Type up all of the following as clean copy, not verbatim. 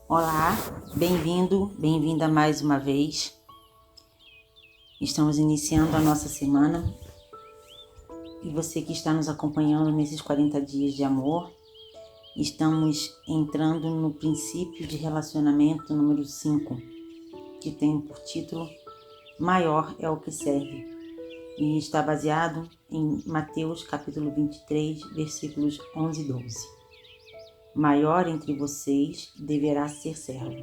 Olá, bem-vindo, bem-vinda mais uma vez. Estamos iniciando a nossa semana e você que está nos acompanhando nesses 40 dias de amor, estamos entrando no princípio de relacionamento número 5, que tem por título Maior é o que serve, e está baseado em Mateus capítulo 23, versículos 11 e 12. Maior entre vocês deverá ser servo.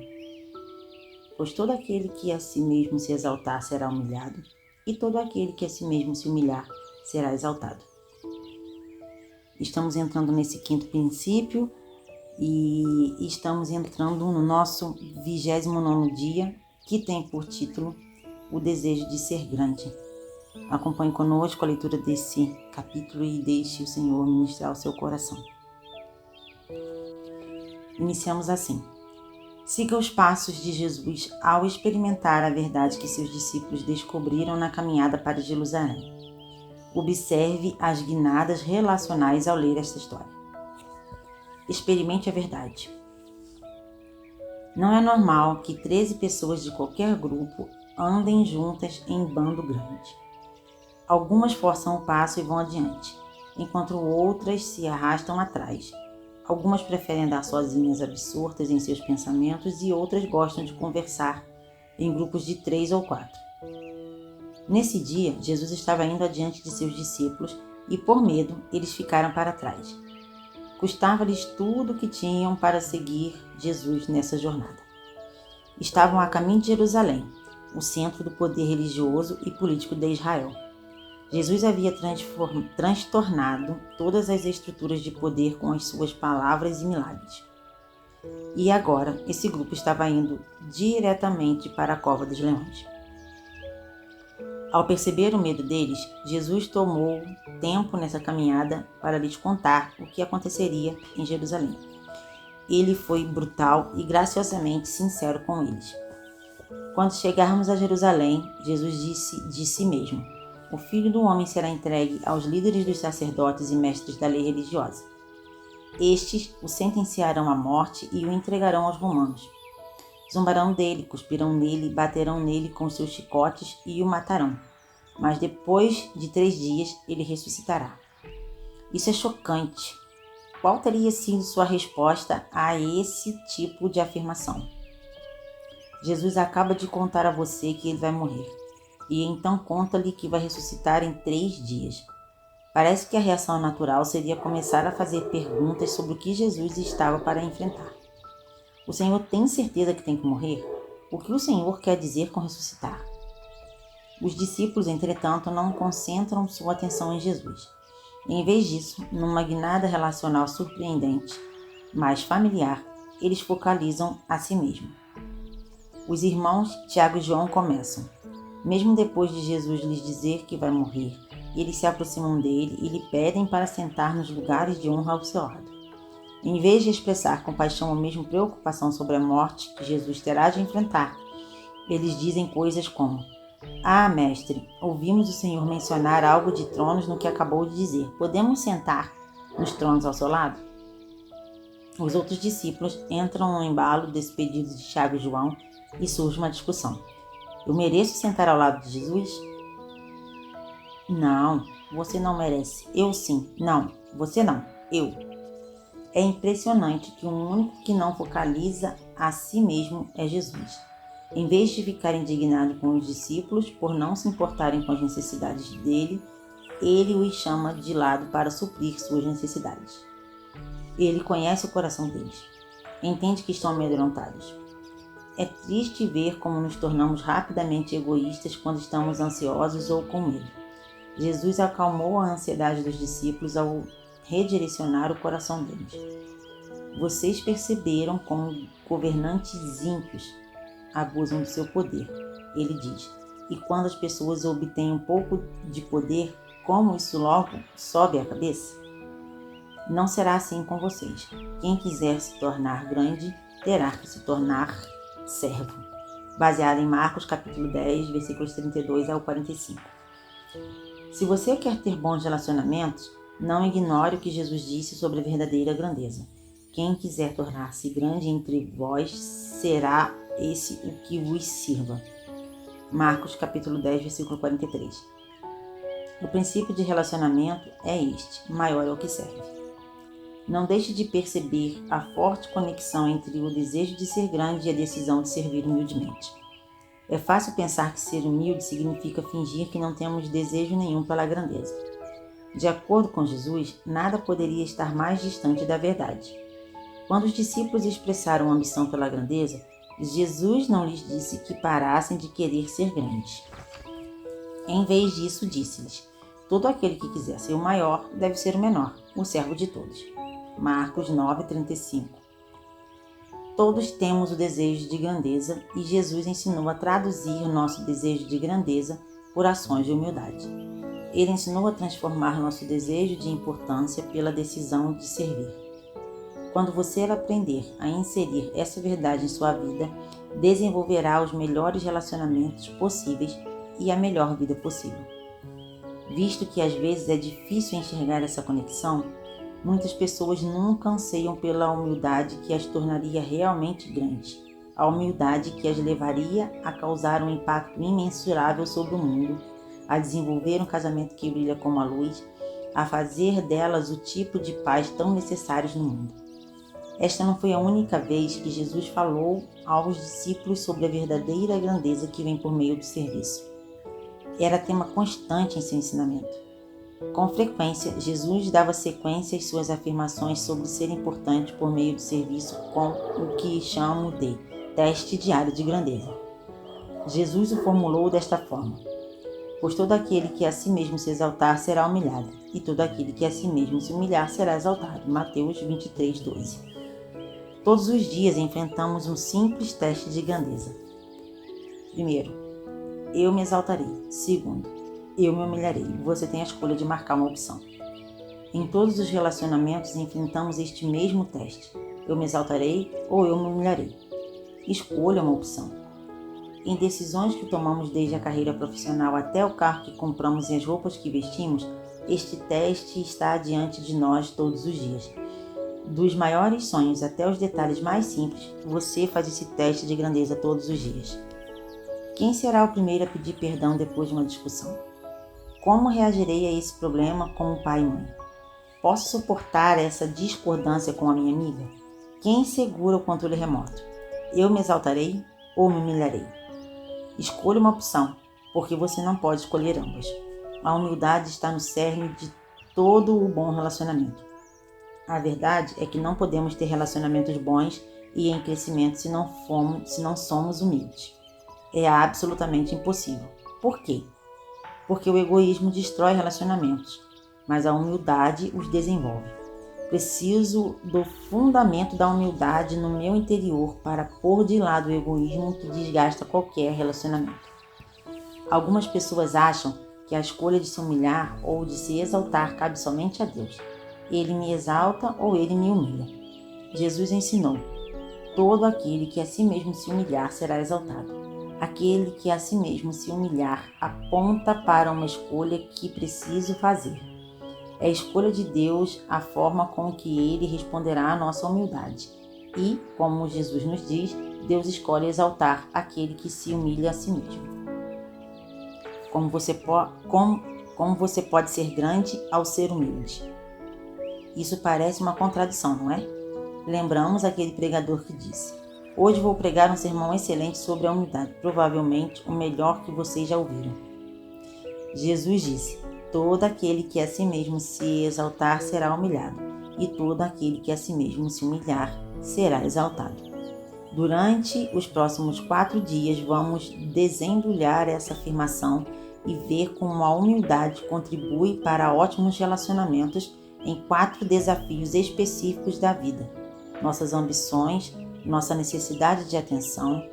Pois todo aquele que a si mesmo se exaltar será humilhado, e todo aquele que a si mesmo se humilhar será exaltado. Estamos entrando nesse quinto princípio e estamos entrando no nosso 29º dia, que tem por título O Desejo de Ser Grande. Acompanhe conosco a leitura desse capítulo e deixe o Senhor ministrar o seu coração. Iniciamos assim. Siga os passos de Jesus ao experimentar a verdade que seus discípulos descobriram na caminhada para Jerusalém. Observe as guinadas relacionais ao ler esta história. Experimente a verdade. Não é normal que 13 pessoas de qualquer grupo andem juntas em bando grande. Algumas forçam o passo e vão adiante, enquanto outras se arrastam atrás. Algumas preferem andar sozinhas, absortas em seus pensamentos, e outras gostam de conversar em grupos de 3 ou 4. Nesse dia, Jesus estava indo adiante de seus discípulos e, por medo, eles ficaram para trás. Custava-lhes tudo o que tinham para seguir Jesus nessa jornada. Estavam a caminho de Jerusalém, o centro do poder religioso e político de Israel. Jesus havia transtornado todas as estruturas de poder com as suas palavras e milagres. E agora, esse grupo estava indo diretamente para a cova dos leões. Ao perceber o medo deles, Jesus tomou tempo nessa caminhada para lhes contar o que aconteceria em Jerusalém. Ele foi brutal e graciosamente sincero com eles. Quando chegarmos a Jerusalém, Jesus disse de si mesmo: o Filho do Homem será entregue aos líderes dos sacerdotes e mestres da lei religiosa. Estes o sentenciarão à morte e o entregarão aos romanos. Zombarão dele, cuspirão nele, baterão nele com seus chicotes e o matarão. Mas depois de 3 dias ele ressuscitará. Isso é chocante. Qual teria sido sua resposta a esse tipo de afirmação? Jesus acaba de contar a você que ele vai morrer. E então conta-lhe que vai ressuscitar em 3 dias. Parece que a reação natural seria começar a fazer perguntas sobre o que Jesus estava para enfrentar. O Senhor tem certeza que tem que morrer? O que o Senhor quer dizer com ressuscitar? Os discípulos, entretanto, não concentram sua atenção em Jesus. Em vez disso, numa guinada relacional surpreendente, mas familiar, eles focalizam a si mesmos. Os irmãos Tiago e João começam. Mesmo depois de Jesus lhes dizer que vai morrer, eles se aproximam dele e lhe pedem para sentar nos lugares de honra ao seu lado. Em vez de expressar compaixão ou mesmo preocupação sobre a morte que Jesus terá de enfrentar, eles dizem coisas como: ah, mestre, ouvimos o Senhor mencionar algo de tronos no que acabou de dizer. Podemos sentar nos tronos ao seu lado? Os outros discípulos entram no embalo desse pedido de Tiago e João e surge uma discussão. Eu mereço sentar ao lado de Jesus? Não, você não merece. Eu sim. Não, você não. Eu. É impressionante que o único que não focaliza a si mesmo é Jesus. Em vez de ficar indignado com os discípulos por não se importarem com as necessidades dele, ele os chama de lado para suprir suas necessidades. Ele conhece o coração deles. Entende que estão amedrontados. É triste ver como nos tornamos rapidamente egoístas quando estamos ansiosos ou com medo. Jesus acalmou a ansiedade dos discípulos ao redirecionar o coração deles. Vocês perceberam como governantes ímpios abusam do seu poder, ele diz. E quando as pessoas obtêm um pouco de poder, como isso logo sobe a cabeça? Não será assim com vocês. Quem quiser se tornar grande, terá que se tornar servo. Baseado em Marcos capítulo 10, versículos 32 ao 45. Se você quer ter bons relacionamentos, não ignore o que Jesus disse sobre a verdadeira grandeza. Quem quiser tornar-se grande entre vós, será esse o que vos sirva. Marcos capítulo 10, versículo 43. O princípio de relacionamento é este: maior é o que serve. Não deixe de perceber a forte conexão entre o desejo de ser grande e a decisão de servir humildemente. É fácil pensar que ser humilde significa fingir que não temos desejo nenhum pela grandeza. De acordo com Jesus, nada poderia estar mais distante da verdade. Quando os discípulos expressaram ambição pela grandeza, Jesus não lhes disse que parassem de querer ser grandes. Em vez disso, disse-lhes: todo aquele que quiser ser o maior deve ser o menor, o servo de todos. Marcos 9:35. Todos temos o desejo de grandeza e Jesus ensinou a traduzir o nosso desejo de grandeza por ações de humildade. Ele ensinou a transformar nosso desejo de importância pela decisão de servir. Quando você aprender a inserir essa verdade em sua vida, desenvolverá os melhores relacionamentos possíveis e a melhor vida possível. Visto que às vezes é difícil enxergar essa conexão, muitas pessoas nunca anseiam pela humildade que as tornaria realmente grandes, a humildade que as levaria a causar um impacto imensurável sobre o mundo, a desenvolver um casamento que brilha como a luz, a fazer delas o tipo de paz tão necessários no mundo. Esta não foi a única vez que Jesus falou aos discípulos sobre a verdadeira grandeza que vem por meio do serviço. Era tema constante em seu ensinamento. Com frequência, Jesus dava sequência às suas afirmações sobre ser importante por meio do serviço com o que chamo de teste diário de grandeza. Jesus o formulou desta forma: pois todo aquele que a si mesmo se exaltar será humilhado, e todo aquele que a si mesmo se humilhar será exaltado. Mateus 23:12. Todos os dias enfrentamos um simples teste de grandeza. Primeiro, eu me exaltarei. Segundo, eu me humilharei. Você tem a escolha de marcar uma opção. Em todos os relacionamentos enfrentamos este mesmo teste. Eu me exaltarei ou eu me humilharei. Escolha uma opção. Em decisões que tomamos desde a carreira profissional até o carro que compramos e as roupas que vestimos, este teste está diante de nós todos os dias. Dos maiores sonhos até os detalhes mais simples, você faz esse teste de grandeza todos os dias. Quem será o primeiro a pedir perdão depois de uma discussão? Como reagirei a esse problema como pai e mãe? Posso suportar essa discordância com a minha amiga? Quem segura o controle remoto? Eu me exaltarei ou me humilharei? Escolha uma opção, porque você não pode escolher ambas. A humildade está no cerne de todo o bom relacionamento. A verdade é que não podemos ter relacionamentos bons e em crescimento se não somos humildes. É absolutamente impossível. Por quê? Porque o egoísmo destrói relacionamentos, mas a humildade os desenvolve. Preciso do fundamento da humildade no meu interior para pôr de lado o egoísmo que desgasta qualquer relacionamento. Algumas pessoas acham que a escolha de se humilhar ou de se exaltar cabe somente a Deus. Ele me exalta ou ele me humilha. Jesus ensinou: todo aquele que a si mesmo se humilhar será exaltado. Aquele que a si mesmo se humilhar aponta para uma escolha que preciso fazer. É a escolha de Deus a forma com que Ele responderá à nossa humildade. E, como Jesus nos diz, Deus escolhe exaltar aquele que se humilha a si mesmo. Como você pode ser grande ao ser humilde? Isso parece uma contradição, não é? Lembramos aquele pregador que disse: hoje vou pregar um sermão excelente sobre a humildade, provavelmente o melhor que vocês já ouviram. Jesus disse: todo aquele que a si mesmo se exaltar será humilhado, e todo aquele que a si mesmo se humilhar será exaltado. Durante os próximos 4 dias vamos desembrulhar essa afirmação e ver como a humildade contribui para ótimos relacionamentos em 4 desafios específicos da vida: nossas ambições, nossa necessidade de atenção,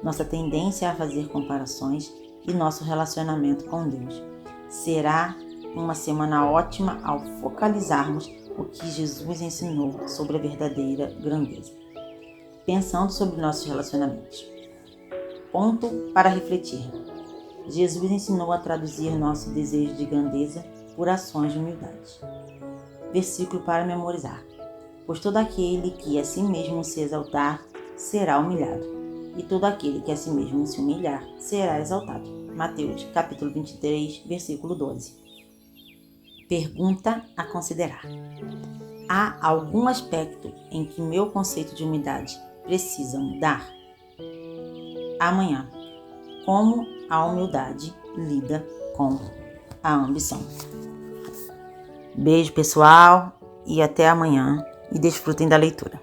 nossa tendência a fazer comparações e nosso relacionamento com Deus. Será uma semana ótima ao focalizarmos o que Jesus ensinou sobre a verdadeira grandeza. Pensando sobre nossos relacionamentos. Ponto para refletir. Jesus ensinou a traduzir nosso desejo de grandeza por ações de humildade. Versículo para memorizar. Pois todo aquele que a si mesmo se exaltar será humilhado, e todo aquele que a si mesmo se humilhar será exaltado. Mateus, capítulo 23, versículo 12. Pergunta a considerar. Há algum aspecto em que meu conceito de humildade precisa mudar? Amanhã, como a humildade lida com a ambição. Beijo, pessoal, e até amanhã, e desfrutem da leitura.